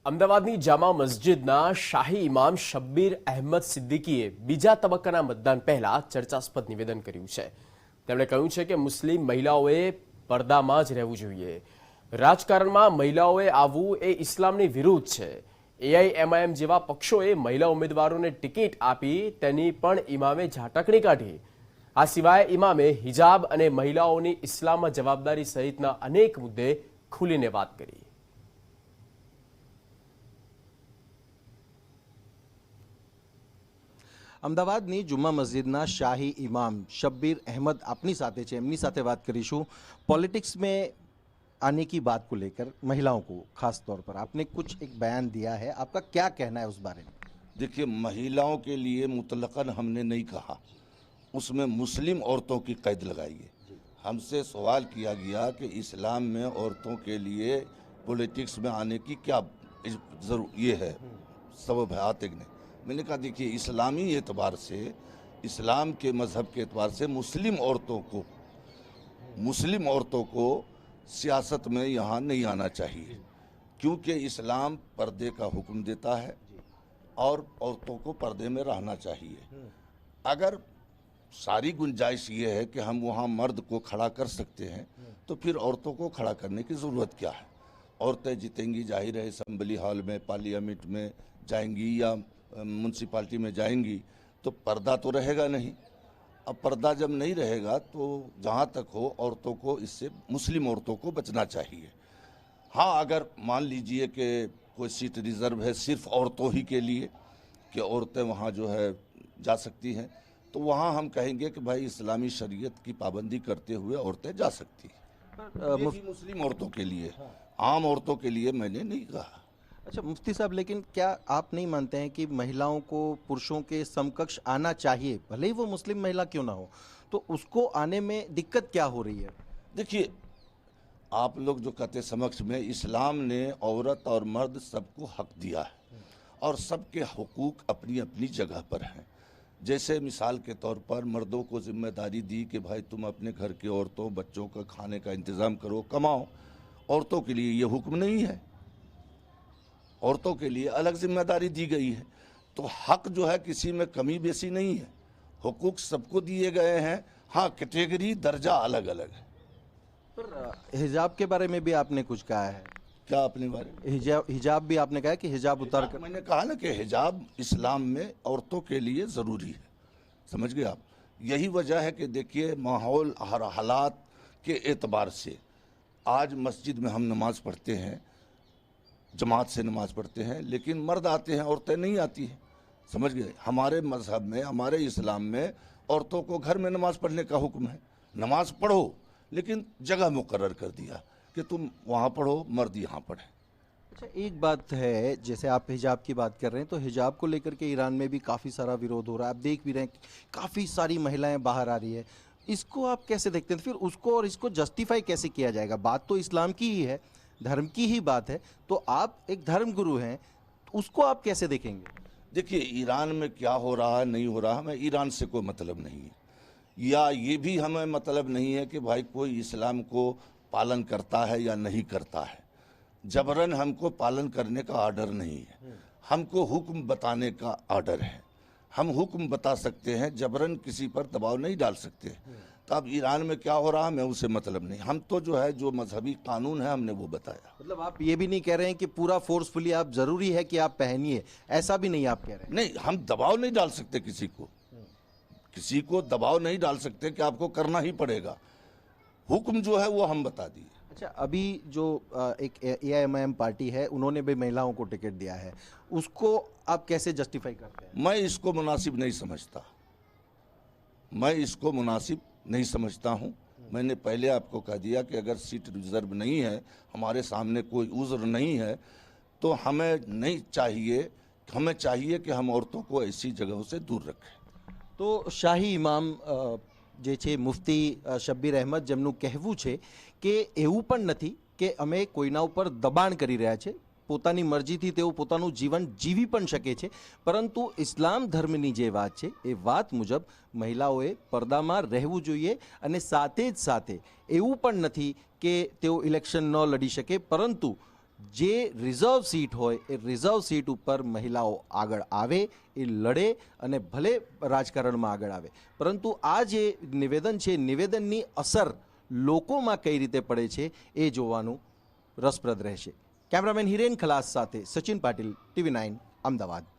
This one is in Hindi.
અમદાવાદની જામા મસ્જિદના શાહી ઇમામ શબ્બીર અહેમદ સિદ્દીકીએ બીજા તબક્કાના મતદાન પહેલા ચર્ચાસ્પદ નિવેદન કર્યું છે। તેમણે કહ્યું છે કે મુસ્લિમ મહિલાઓએ પડદામાં જ રહેવું જોઈએ। રાજકારણમાં મહિલાઓએ આવવું એ ઇસ્લામની વિરુદ્ધ છે। એઆઈએમઆઈએમ જેવા પક્ષોએ મહિલા ઉમેદવારોને ટિકિટ આપી તેની પણ ઇમામે ઝાટકણી કાઢી। આ સિવાય ઇમામે હિજાબ અને મહિલાઓની ઇસ્લામમાં જવાબદારી સહિતના અનેક મુદ્દે ખુલીને વાત કરી। અમદાવાદની જુમ્મા મસ્જિદના શાही इमाम शब्बीर अहमद अपनी साथे છે એમની સાથે વાત કરીશું। पॉलिटिक्स में आने की बात को लेकर महिलाओं को खास तौर पर आपने कुछ एक बयान दिया है, आपका क्या कहना है उस बारे में? देखिए, महिलाओं के लिए मुतलकन हमने नहीं कहा, उसमें मुस्लिम औरतों की कैद लगाई है। हमसे सवाल किया गया कि इस्लाम में औरतों के लिए पॉलिटिक्स में आने की क्या ये है सबब है आतिक ने। मैंने कहा देखिए, इस्लामी एतबार से, इस्लाम के मज़हब के एतबार से मुस्लिम औरतों को सियासत में यहाँ नहीं आना चाहिए, क्योंकि इस्लाम पर्दे का हुक्म देता है और औरतों को पर्दे में रहना चाहिए। अगर सारी गुंजाइश ये है कि हम वहाँ मर्द को खड़ा कर सकते हैं, तो फिर औरतों को खड़ा करने की ज़रूरत क्या है? औरतें जीतेंगी, जाहिर है असम्बली हॉल में, पार्लियामेंट में जाएंगी या म्यूनसिपाल्टी में जाएंगी, तो पर्दा तो रहेगा नहीं। अब पर्दा जब नहीं रहेगा तो जहाँ तक हो औरतों को, इससे मुस्लिम औरतों को बचना चाहिए। हाँ, अगर मान लीजिए कि कोई सीट रिज़र्व है सिर्फ औरतों ही के लिए कि औरतें वहाँ जो है जा सकती हैं, तो वहाँ हम कहेंगे कि भाई इस्लामी शरीयत की पाबंदी करते हुए औरतें जा सकती हैं। ये भी मुस्लिम औरतों के लिए, आम औरतों के लिए मैंने नहीं कहा। अच्छा मुफ्ती साहब, लेकिन क्या आप नहीं मानते हैं कि महिलाओं को पुरुषों के समकक्ष आना चाहिए, भले ही वो मुस्लिम महिला क्यों ना हो, तो उसको आने में दिक्कत क्या हो रही है? देखिए, आप लोग जो कहते समक्ष में, इस्लाम ने औरत और मर्द सबको हक दिया है और सबके हुकूक अपनी अपनी जगह पर हैं। जैसे मिसाल के तौर पर मर्दों को जिम्मेदारी दी कि भाई तुम अपने घर की औरतों बच्चों का खाने का इंतज़ाम करो, कमाओ। औरतों के लिए ये हुक्म नहीं है, औरतों के लिए अलग जिम्मेदारी दी गई है। तो हक जो है किसी में कमी बेसी नहीं है, हुकूक सबको दिए गए हैं। हाँ, कैटेगरी दर्जा अलग अलग है। पर हिजाब के बारे में भी आपने कुछ कहा है। क्या अपने बारे में? हिजाब भी आपने कहा कि हिजाब उतार कर, मैंने कहा ना कि हिजाब इस्लाम में औरतों के लिए ज़रूरी है, समझ गए आप। यही वजह है कि देखिए, माहौल हालात के एतबार से आज मस्जिद में हम नमाज़ पढ़ते हैं, जमात से नमाज़ पढ़ते हैं, लेकिन मर्द आते हैं, औरतें नहीं आती हैं, समझ गए। हमारे मज़हब में, हमारे इस्लाम में औरतों को घर में नमाज़ पढ़ने का हुक्म है। नमाज़ पढ़ो, लेकिन जगह मुकर्रर कर दिया कि तुम वहाँ पढ़ो, मर्द यहाँ पढ़े। अच्छा एक बात है, जैसे आप हिजाब की बात कर रहे हैं, तो हिजाब को लेकर के ईरान में भी काफ़ी सारा विरोध हो रहा है। आप देख भी रहे हैं काफ़ी सारी महिलाएं बाहर आ रही है। इसको आप कैसे देखते हैं? फिर उसको और इसको जस्टिफाई कैसे किया जाएगा? बात तो इस्लाम की ही है, धर्म की ही बात है, तो आप एक धर्म गुरु हैं, उसको आप कैसे देखेंगे? देखिए, ईरान में क्या हो रहा है नहीं हो रहा, हमें ईरान से कोई मतलब नहीं है, या ये भी हमें मतलब नहीं है कि भाई कोई इस्लाम को पालन करता है या नहीं करता है। जबरन हमको पालन करने का आर्डर नहीं है, हमको हुक्म बताने का आर्डर है। हम हुक्म बता सकते हैं, जबरन किसी पर दबाव नहीं डाल सकते। तो अब ईरान में क्या हो रहा है हमें उससे मतलब नहीं। हम तो जो है, जो मजहबी कानून है हमने वो बताया। मतलब आप ये भी नहीं कह रहे हैं कि पूरा फोर्सफुली आप जरूरी है कि आप पहनिए, ऐसा भी नहीं आप कह रहे हैं? नहीं, हम दबाव नहीं डाल सकते किसी को दबाव नहीं डाल सकते कि आपको करना ही पड़ेगा। हुक्म जो है वो हम बता दिए। अच्छा, अभी जो एक एआईएमआईएम पार्टी है, उन्होंने भी महिलाओं को टिकट दिया है, उसको आप कैसे जस्टिफाई करते हैं? मैं इसको मुनासिब नहीं समझता हूँ। मैंने पहले आपको कह दिया कि अगर सीट रिजर्व नहीं है, हमारे सामने कोई उज़्र नहीं है, तो हमें चाहिए कि हम औरतों को ऐसी जगहों से दूर रखें। तो शाही इमाम જે છે મુફ્તી શબ્બીર અહેમદ, જેમનું કહેવું છે કે એવું પણ નથી કે અમે કોઈના ઉપર દબાણ કરી રહ્યા છે, પોતાની મરજીથી તેઓ પોતાનું જીવન જીવી પણ શકે છે, પરંતુ ઇસ્લામ ધર્મની જે વાત છે એ વાત મુજબ મહિલાઓએ પડદામાં રહેવું જોઈએ અને સાથે જ સાથે એવું પણ નથી કે તેઓ ઇલેક્શન ન લડી શકે, પરંતુ જે રિઝર્વ સીટ હોય એ રિઝર્વ સીટ ઉપર મહિલાઓ આગળ આવે, એ લડે અને ભલે રાજકારણમાં આગળ આવે, પરંતુ આ જે નિવેદન છે, નિવેદનની અસર લોકોમાં કઈ રીતે પડે છે એ જોવાનું રસપ્રદ રહેશે. કેમેરામેન હિરેન ખલાસ સાથે સચિન પાટીલ, TV9 અમદાવાદ.